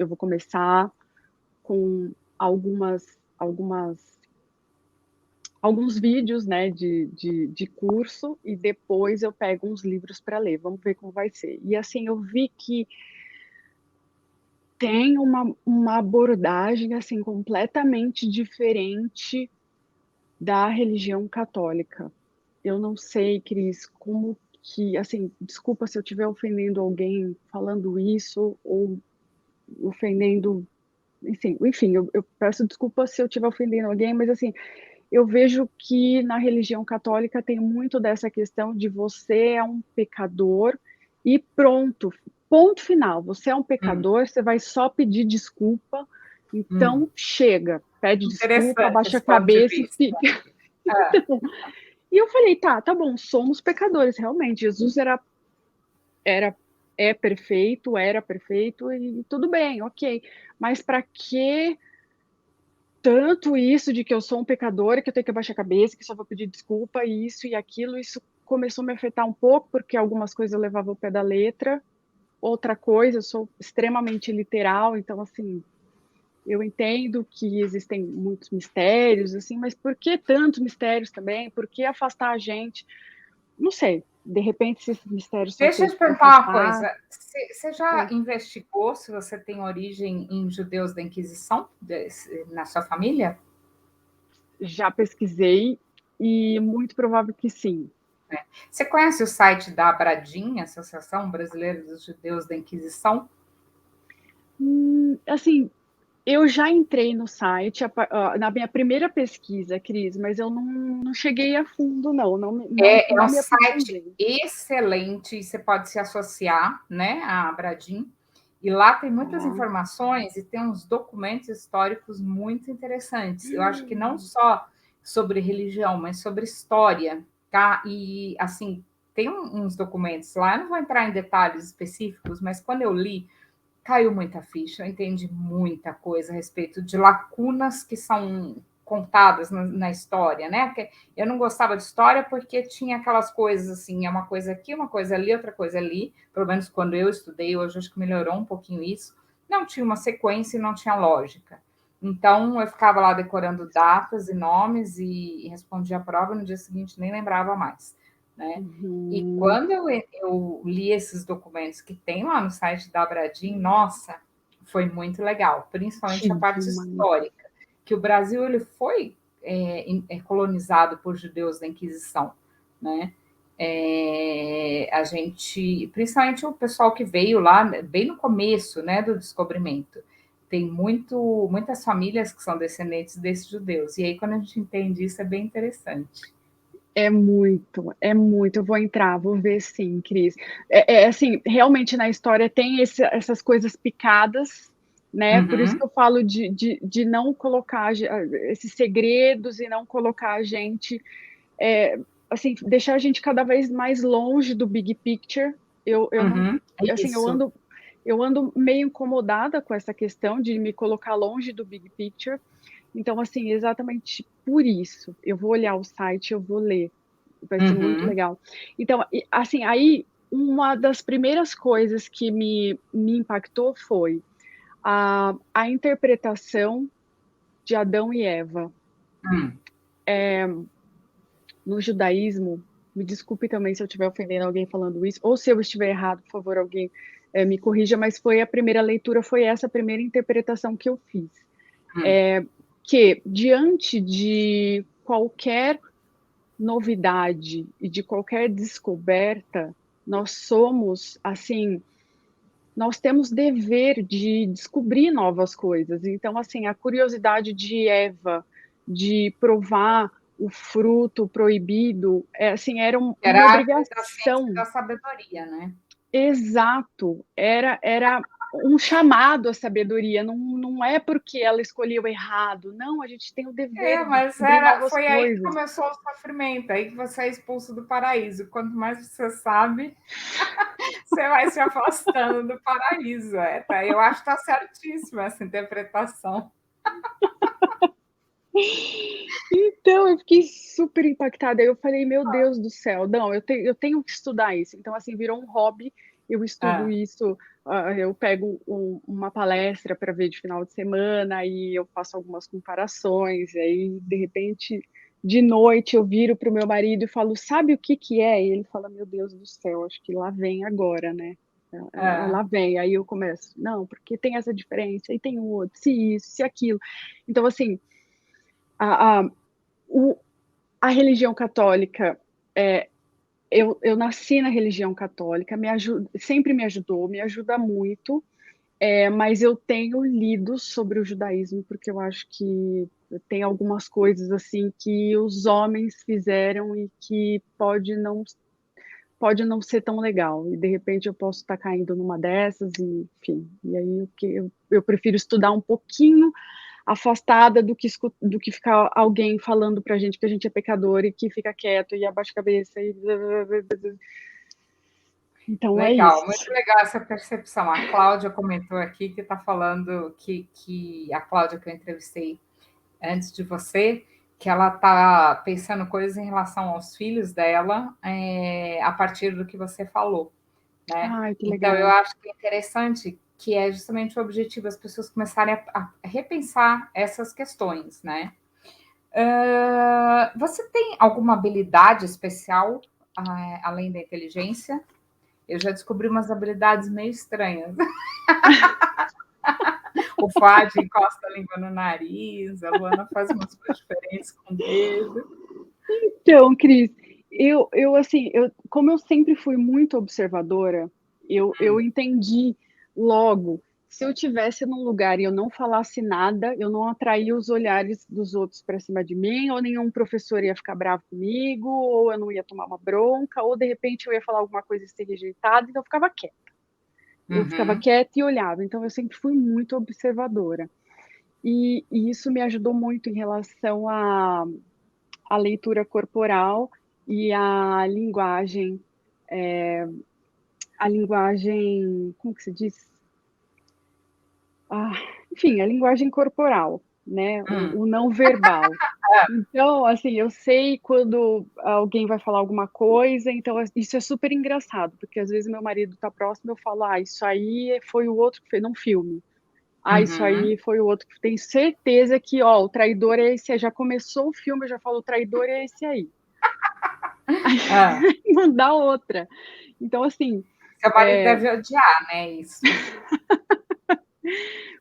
vou começar com alguns vídeos, né, de curso e depois eu pego uns livros para ler. Vamos ver como vai ser. E assim, eu vi que tem uma abordagem assim completamente diferente da religião católica. Eu não sei, Cris, como que, assim, desculpa se eu estiver ofendendo alguém falando isso ou ofendendo, enfim, eu peço desculpa se eu estiver ofendendo alguém, mas assim, eu vejo que na religião católica tem muito dessa questão de você é um pecador e pronto, ponto final. Você é um Hum, pecador, você vai só pedir desculpa, hum. então chega, pede desculpa, Interessante abaixa a esse ponto de cabeça e vista. fica. É. Então, e eu falei, tá bom, somos pecadores, realmente. Jesus era, é perfeito, era perfeito e tudo bem, ok. Mas para que tanto isso de que eu sou um pecador, que eu tenho que abaixar a cabeça, que só vou pedir desculpa, e isso e aquilo, isso começou a me afetar um pouco, porque algumas coisas eu levava ao pé da letra, outra coisa, eu sou extremamente literal, então, assim, eu entendo que existem muitos mistérios, assim, mas por que tantos mistérios também? Por que afastar a gente? Não sei, de repente, se esses mistérios são Deixa eu feitos te para perguntar uma afastar, coisa. Você já oi. investigou se você tem origem em judeus da Inquisição na sua família? Já pesquisei e muito provável que sim. Você conhece o site da Abradim, Associação Brasileira dos Judeus da Inquisição? Assim, eu já entrei no site na minha primeira pesquisa, Cris, mas eu não cheguei a fundo, não, não, não, É não um me site aprofundei. excelente, você pode se associar, né, à Abradim, e lá tem muitas Tá? informações e tem uns documentos históricos muito interessantes. Eu acho que não só sobre religião, mas sobre história, tá? E assim, tem uns documentos lá, eu não vou entrar em detalhes específicos, mas quando eu li, caiu muita ficha, eu entendi muita coisa a respeito de lacunas que são contadas na história, né? Porque eu não gostava de história porque tinha aquelas coisas assim, é uma coisa aqui, uma coisa ali, outra coisa ali. Pelo menos quando eu estudei, hoje acho que melhorou um pouquinho isso. Não tinha uma sequência e não tinha lógica. Então, eu ficava lá decorando datas e nomes e respondia a prova, no dia seguinte nem lembrava mais, né? E Uhum. quando eu li esses documentos que tem lá no site da Abradim, nossa, foi muito legal, Que principalmente a parte demais. histórica, que o Brasil ele foi colonizado por judeus da Inquisição, né? A gente, principalmente o pessoal que veio lá bem no começo, né, do descobrimento, tem muitas famílias que são descendentes desses judeus. E aí, quando a gente entende isso, é bem interessante. É muito, é muito. Eu vou entrar, vou ver sim, Cris. Assim, realmente na história tem essas coisas picadas, né? Por isso que Uhum. eu falo de não colocar esses segredos e não colocar a gente, assim, deixar a gente cada vez mais longe do big picture. Eu não, Uhum. assim, Isso. eu ando meio incomodada com essa questão de me colocar longe do big picture. Então, assim, exatamente por isso, eu vou olhar o site, eu vou ler, vai ser muito Uhum. legal. Então, assim, aí uma das primeiras coisas que me impactou foi a interpretação de Adão e Eva. Hum. No judaísmo, me desculpe também se eu estiver ofendendo alguém falando isso, ou se eu estiver errado, por favor, alguém me corrija, mas foi a primeira leitura, foi essa a primeira interpretação que eu fiz. Hum. Que diante de qualquer novidade e de qualquer descoberta, nós somos, assim, nós temos dever de descobrir novas coisas. Então, assim, a curiosidade de Eva de provar o fruto proibido, assim, era Era uma a árvore da ciência e obrigação. da sabedoria, né? Exato, era um chamado à sabedoria, não é porque ela escolheu errado, não, a gente tem o dever de Mas descobrir novas foi aí que coisas. começou o sofrimento, aí que você é expulso do paraíso. Quanto mais você sabe, você vai se afastando do paraíso. Tá? Eu acho que está certíssima essa interpretação. Então, eu fiquei super impactada. Eu falei, meu Deus do céu, não, eu tenho que estudar isso. Então, assim, virou um hobby. Eu estudo Ah, isso, eu pego uma palestra para ver de final de semana, e eu faço algumas comparações. E aí, de repente, de noite, eu viro para o meu marido e falo, sabe o que que é? E ele fala, meu Deus do céu, acho que lá vem agora, né? Lá ah. vem. Aí eu começo, não, porque tem essa diferença, e tem o outro, se isso, se aquilo. Então, assim, a, a, o, a religião católica, eu nasci na religião católica, sempre me ajudou, me ajuda muito, mas eu tenho lido sobre o judaísmo, porque eu acho que tem algumas coisas assim que os homens fizeram e que pode não ser tão legal, e de repente eu posso estar caindo numa dessas, e enfim, e aí eu prefiro estudar um pouquinho afastada do que ficar alguém falando pra gente que a gente é pecador e que fica quieto e abaixa a cabeça e então é Legal, isso. muito legal essa percepção. A Cláudia comentou aqui que está falando que a Cláudia que eu entrevistei antes de você, que ela está pensando coisas em relação aos filhos dela a partir do que você falou, né? Ai, que Então eu legal. acho que é interessante que é justamente o objetivo as pessoas começarem a repensar essas questões, né? Você tem alguma habilidade especial além da inteligência? Eu já descobri umas habilidades meio estranhas. O Fad encosta a língua no nariz, a Luana faz umas coisas diferentes com o dedo. Então, Cris, assim, como eu sempre fui muito observadora, eu entendi logo. Se eu tivesse num lugar e eu não falasse nada, eu não atraía os olhares dos outros para cima de mim, ou nenhum professor ia ficar bravo comigo, ou eu não ia tomar uma bronca, ou de repente eu ia falar alguma coisa e ser rejeitada, então eu ficava quieta. Eu ficava Uhum. quieta e olhava. Então eu sempre fui muito observadora. E isso me ajudou muito em relação à leitura corporal e a linguagem, como que se diz? Ah, enfim, a linguagem corporal, né? Hum. O não verbal. Então, assim, eu sei quando alguém vai falar alguma coisa, então isso é super engraçado, porque às vezes meu marido tá próximo, eu falo, isso aí foi o outro que fez num filme. Ah, isso Uhum. aí foi o outro que tenho certeza que, ó, o traidor é esse aí. Já começou o filme, eu já falo, o traidor é esse aí. Hã. Aí não dá outra. Então, assim, Seu marido é, deve odiar, né, isso.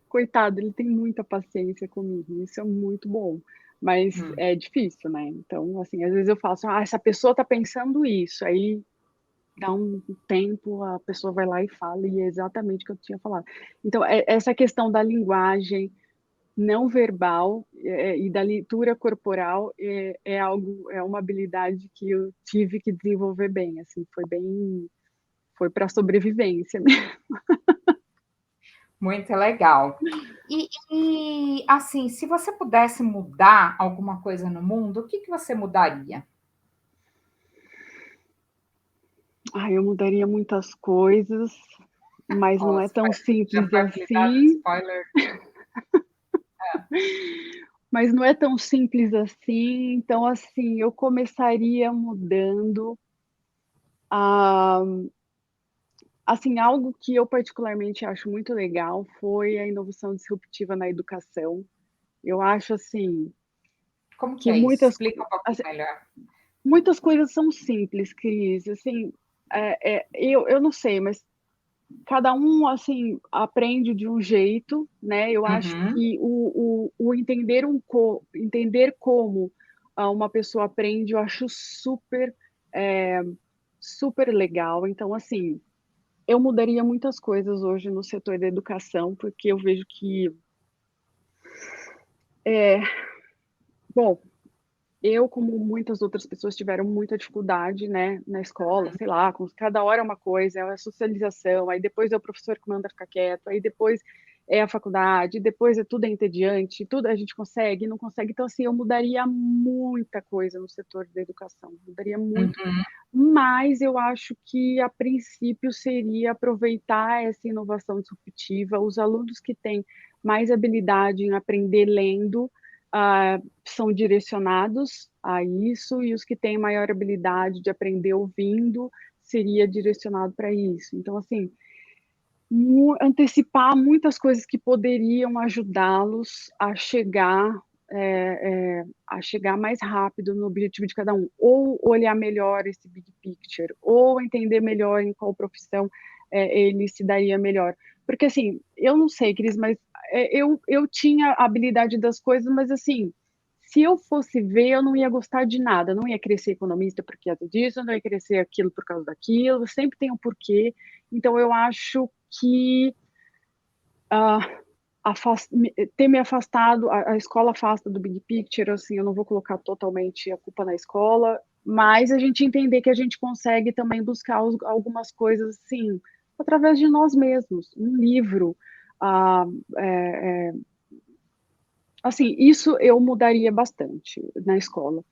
coitado, ele tem muita paciência comigo, isso é muito bom. Mas Hum. é difícil, né? Então, assim, às vezes eu falo assim, ah, essa pessoa tá pensando isso. Aí dá um tempo, a pessoa vai lá e fala, e é exatamente o que eu tinha falado. Então, essa questão da linguagem não verbal e da leitura corporal é algo, é uma habilidade que eu tive que desenvolver bem, assim, foi para sobrevivência, né? Muito legal. Assim, se você pudesse mudar alguma coisa no mundo, o que que você mudaria? Ah, eu mudaria muitas coisas, mas Ó, não é você tão já simples pode me dar um assim. spoiler? Mas não é tão simples assim. Então, assim, eu começaria mudando a, assim, algo que eu particularmente acho muito legal foi a inovação disruptiva na educação. Eu acho assim Como que que é isso? Explica um pouquinho assim, melhor. muitas coisas são simples, Cris. Assim, eu não sei, mas cada um assim aprende de um jeito, né? Eu acho Uhum, que o entender entender como uma pessoa aprende, eu acho é, super legal. Então, assim, eu mudaria muitas coisas hoje no setor da educação, porque eu vejo que, é, bom, eu, como muitas outras pessoas, tiveram muita dificuldade, né, na escola, sei lá, cada hora é uma coisa, é a socialização, aí depois é o professor que manda ficar quieto, aí depois é a faculdade, depois é tudo é entediante, tudo a gente consegue, não consegue. Então, assim, eu mudaria muita coisa no setor da educação, mudaria muito, uhum, mas eu acho que, a princípio, seria aproveitar essa inovação disruptiva, os alunos que têm mais habilidade em aprender lendo, são direcionados a isso, e os que têm maior habilidade de aprender ouvindo seria direcionado para isso. Então, assim, antecipar muitas coisas que poderiam ajudá-los a chegar mais rápido no objetivo de cada um, ou olhar melhor esse big picture, ou entender melhor em qual profissão ele se daria melhor. Porque, assim, eu não sei, Cris, mas eu tinha a habilidade das coisas, mas, assim, se eu fosse ver, eu não ia gostar de nada, não ia querer ser economista por causa disso, não ia querer ser aquilo por causa daquilo, sempre tem um porquê. Então, eu acho que ah, ter me afastado, a escola afasta do big picture, assim, eu não vou colocar totalmente a culpa na escola, mas a gente entender que a gente consegue também buscar algumas coisas, assim, através de nós mesmos, um livro, ah, é, é, assim, isso eu mudaria bastante na escola.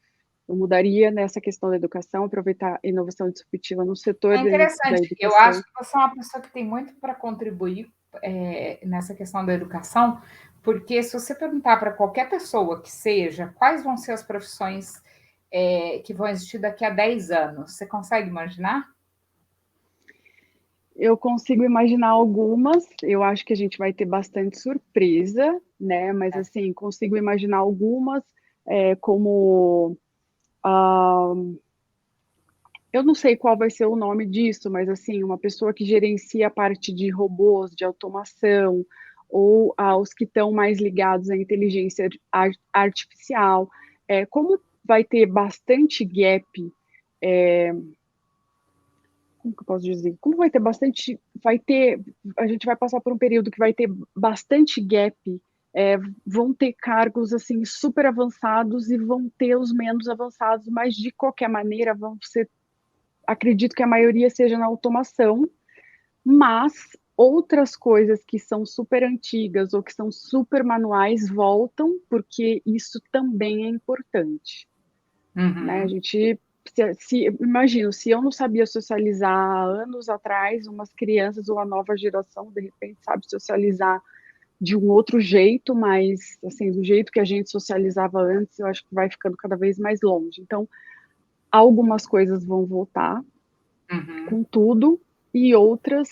Eu mudaria nessa questão da educação, aproveitar a inovação disruptiva no setor é da interessante. Eu acho educação. que você é uma pessoa que tem muito para contribuir, nessa questão da educação, porque se você perguntar para qualquer pessoa que seja, quais vão ser as profissões, que vão existir daqui a 10 anos, você consegue imaginar? Eu consigo imaginar algumas, eu acho que a gente vai ter bastante surpresa, né? Mas assim, consigo imaginar algumas, como ah, eu não sei qual vai ser o nome disso, mas assim, uma pessoa que gerencia a parte de robôs, de automação, ou os que estão mais ligados à inteligência artificial. Como vai ter bastante gap, é, como que eu posso dizer? Como vai ter bastante, a gente vai passar por um período que vai ter bastante gap, vão ter cargos assim super avançados e vão ter os menos avançados, mas de qualquer maneira vão ser, acredito que a maioria seja na automação, mas outras coisas que são super antigas ou que são super manuais voltam, porque isso também é importante, né? A Uhum. gente imagino, se eu não sabia socializar há anos atrás, umas crianças ou a nova geração de repente sabe socializar de um outro jeito, mas assim, do jeito que a gente socializava antes, eu acho que vai ficando cada vez mais longe. Então, algumas coisas vão voltar Uhum. com tudo e outras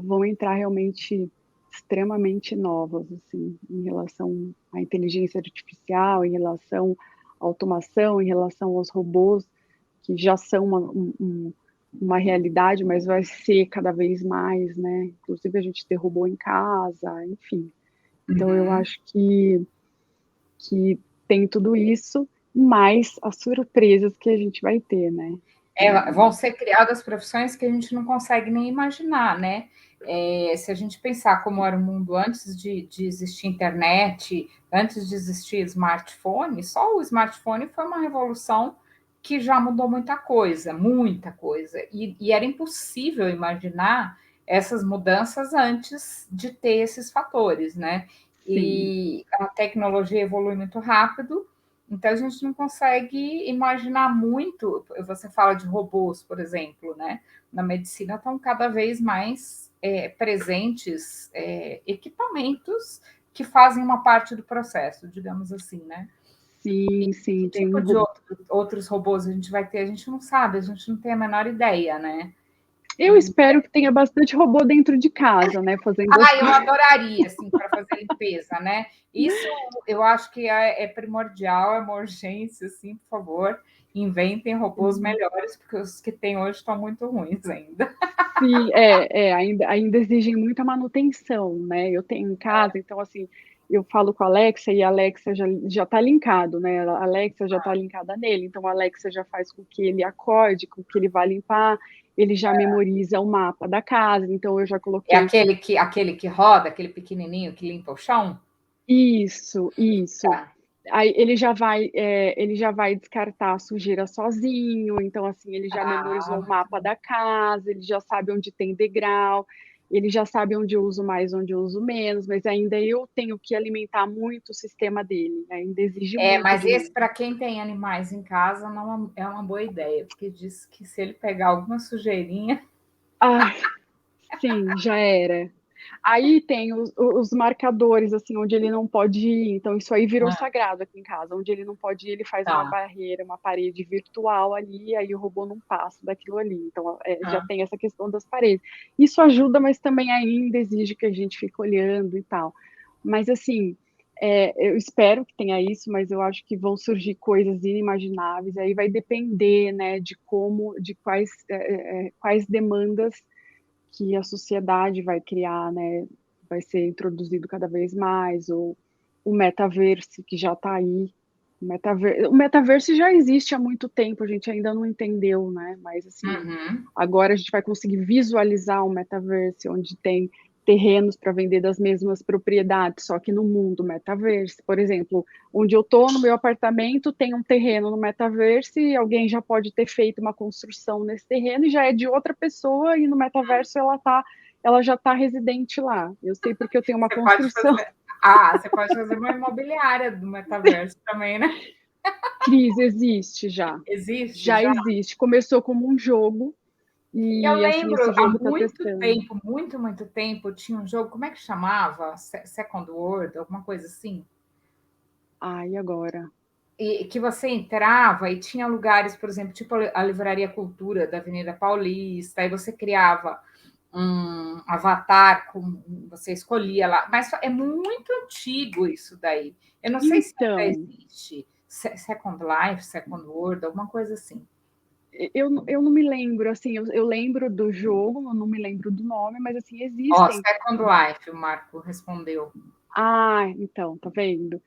vão entrar realmente. extremamente novas, assim, em relação à inteligência artificial, em relação à automação, em relação aos robôs, que já são uma realidade, mas vai ser cada vez mais, né? Inclusive a gente ter robô em casa, enfim. Então eu Uhum. acho que tem tudo isso, mais as surpresas que a gente vai ter, né? Vão ser criadas profissões que a gente não consegue nem imaginar, né? Se a gente pensar como era o mundo antes de existir internet, antes de existir smartphone, só o smartphone foi uma revolução que já mudou muita coisa, muita coisa. E era impossível imaginar essas mudanças antes de ter esses fatores, né? Sim, E a tecnologia evolui muito rápido, então a gente não consegue imaginar muito. Você fala de robôs, por exemplo, né? Na medicina estão cada vez mais presentes equipamentos que fazem uma parte do processo, digamos assim, né? sim, Que sim, tem tipo de outros robôs a gente vai ter? A gente não sabe, a gente não tem a menor ideia, né? eu espero que tenha bastante robô dentro de casa, né, fazendo as Ah, eu coisas. adoraria, assim, para fazer limpeza, né? Isso eu acho que é primordial, é uma urgência, assim, por favor, inventem robôs melhores, porque os que tem hoje estão muito ruins ainda. Sim, ainda exigem muita manutenção, né? Eu tenho em casa, então assim, eu falo com a Alexa e a Alexa já está linkado, né? A Alexa já está linkada nele, então a Alexa já faz com que ele acorde, com que ele vá limpar, ele já memoriza o mapa da casa, então eu já É coloquei aquele que roda, aquele pequenininho que limpa o chão? isso, isso. Tá. Aí ele já vai descartar a sujeira sozinho, então assim, ele já Ah, memorizou o muito mapa bom. da casa, ele já sabe onde tem degrau, ele já sabe onde eu uso mais, onde eu uso menos, mas ainda eu tenho que alimentar muito o sistema dele, ainda exige muito Mas de esse, mim. para quem tem animais em casa, não é uma boa ideia, porque diz que se ele pegar alguma sujeirinha. Ah, sim, já era. Aí tem os marcadores, assim, onde ele não pode ir. Então, isso aí virou Ah, sagrado aqui em casa. Onde ele não pode ir, ele faz uma tá. barreira, uma parede virtual ali, aí o robô não passa daquilo ali. Então, já Ah. tem essa questão das paredes. Isso ajuda, mas também ainda exige que a gente fique olhando e tal. Mas, assim, eu espero que tenha isso, mas eu acho que vão surgir coisas inimagináveis. Aí vai depender, né, de como, de quais demandas que a sociedade vai criar, né? Vai ser introduzido cada vez mais, ou o metaverso, que já está aí. O metaverso já existe há muito tempo, a gente ainda não entendeu, né? Mas, assim, Uhum. agora a gente vai conseguir visualizar um metaverso onde tem terrenos para vender das mesmas propriedades, só que no mundo metaverso. Por exemplo, onde eu estou, no meu apartamento, tem um terreno no metaverso e alguém já pode ter feito uma construção nesse terreno e já é de outra pessoa e no metaverso ela já está residente lá. Eu sei porque eu tenho uma Você pode construção. fazer. Você pode fazer uma imobiliária do metaverso também, né? Cris, existe já. Existe Já já. existe. Começou como um jogo Eu e, assim, esse lembro, há jogo está muito testando. tempo, muito, muito tempo, tinha um jogo, como é que chamava? Second World, alguma coisa assim? E agora? E que você entrava e tinha lugares, por exemplo, tipo a Livraria Cultura da Avenida Paulista, aí você criava um avatar, você escolhia lá, mas é muito antigo isso daí. Eu não sei se ainda Então, existe Second Life, Second World, alguma coisa assim. eu não me lembro, assim, eu lembro do jogo, eu não me lembro do nome, mas, assim, Ó, existem. Second Life, o Marco respondeu. Então, tá vendo?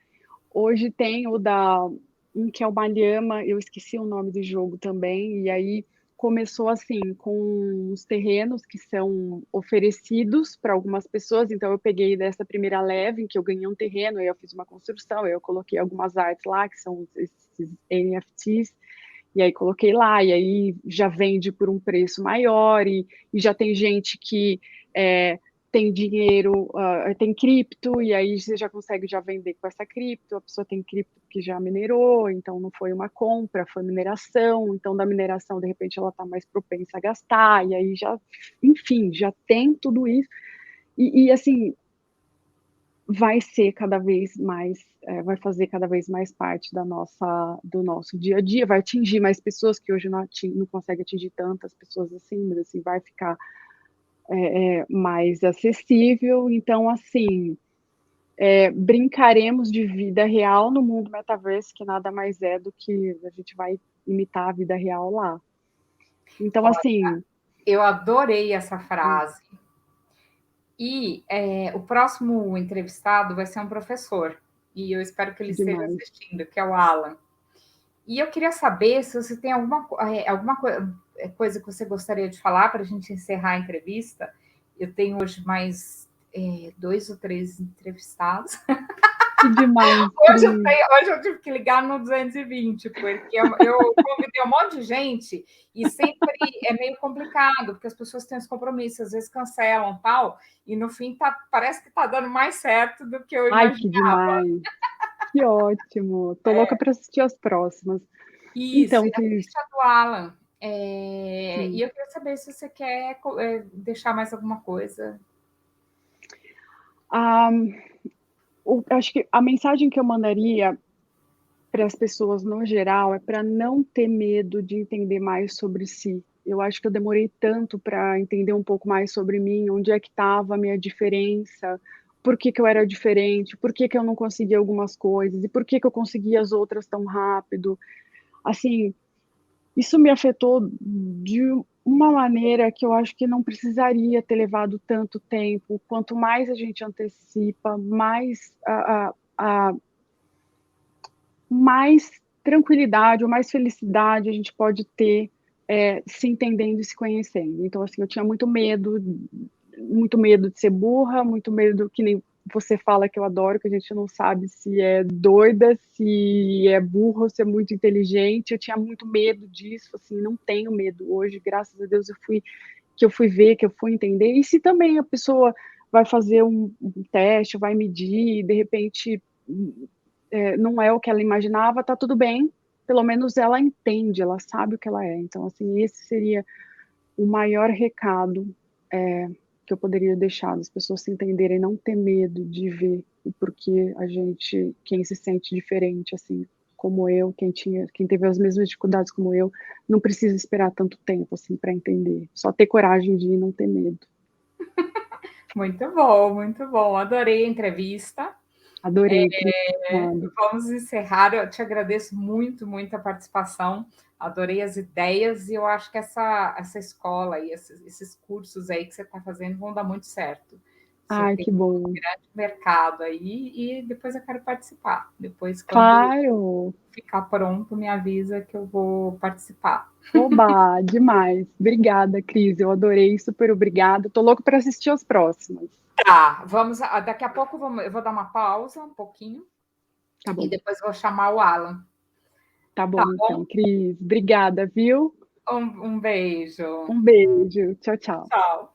Hoje tem um que é o Malhama, eu esqueci o nome do jogo também, e aí começou assim, com os terrenos que são oferecidos para algumas pessoas, então eu peguei dessa primeira leve, em que eu ganhei um terreno, aí eu fiz uma construção, aí eu coloquei algumas artes lá, que são esses NFTs, e aí coloquei lá, e aí já vende por um preço maior, e já tem gente que é, tem dinheiro, tem cripto, e aí você já consegue já vender com essa cripto, a pessoa tem cripto que já minerou, então não foi uma compra, foi mineração, então da mineração, de repente, ela está mais propensa a gastar, e aí já, enfim, já tem tudo isso, e assim, vai ser cada vez mais, vai fazer cada vez mais parte do nosso dia a dia, vai atingir mais pessoas que hoje não consegue atingir tantas pessoas assim, mas assim, vai ficar. mais acessível. Então, assim, brincaremos de vida real no mundo metaverso, que nada mais é do que a gente vai imitar a vida real lá. Então, assim... Eu adorei essa frase. E o próximo entrevistado vai ser um professor, e eu espero que ele esteja assistindo, que é o Alan. E eu queria saber se você tem alguma coisa que você gostaria de falar para a gente encerrar a entrevista. Eu tenho hoje mais 2 ou 3 entrevistados. Que demais. Hoje eu tive que ligar no 220, porque eu convidei um monte de gente e sempre é meio complicado, porque as pessoas têm os compromissos, às vezes cancelam tal, e no fim parece que está dando mais certo do que eu imaginava. Ai, que demais. Que ótimo. Tô louca para assistir as próximas. Isso, então, assiste a do Alan. E eu queria saber se você quer deixar mais alguma coisa. Acho que a mensagem que eu mandaria para as pessoas no geral é para não ter medo de entender mais sobre si. Eu acho que eu demorei tanto para entender um pouco mais sobre mim, onde é que estava a minha diferença, por que eu era diferente, por que eu não conseguia algumas coisas e por que eu conseguia as outras tão rápido. Assim, isso me afetou de uma maneira que eu acho que não precisaria ter levado tanto tempo. Quanto mais a gente antecipa, mais mais tranquilidade ou mais felicidade a gente pode ter se entendendo e se conhecendo. Então, assim, eu tinha muito medo de ser burra, muito medo, que nem você fala, que eu adoro, que a gente não sabe se é doida, se é burra ou se é muito inteligente. Eu tinha muito medo disso, assim, não tenho medo hoje, graças a Deus eu fui ver, que eu fui entender. E se também a pessoa vai fazer um teste, vai medir, de repente não é o que ela imaginava, tá tudo bem, pelo menos ela entende, ela sabe o que ela é. Então, assim, esse seria o maior recado que eu poderia deixar, as pessoas se entenderem, não ter medo de ver o porquê quem se sente diferente, assim, como eu, quem teve as mesmas dificuldades como eu, não precisa esperar tanto tempo, assim, para entender. Só ter coragem de ir, não ter medo. Muito bom, muito bom. Adorei a entrevista. Adorei. Vamos encerrar. Eu te agradeço muito, muito a participação. Adorei as ideias e eu acho que essa escola e esses cursos aí que você está fazendo vão dar muito certo. Ai, que bom. Um grande mercado aí e depois eu quero participar. Depois, quando ficar pronto, me avisa que eu vou participar. Oba, demais. Obrigada, Cris. Eu adorei, super obrigada. Tô louco para assistir as próximas. Tá, daqui a pouco eu vou dar uma pausa, um pouquinho. Tá bom. E depois vou chamar o Alan. Tá bom, então, Cris. Obrigada, viu? Um beijo. Um beijo. Tchau, tchau. Tchau.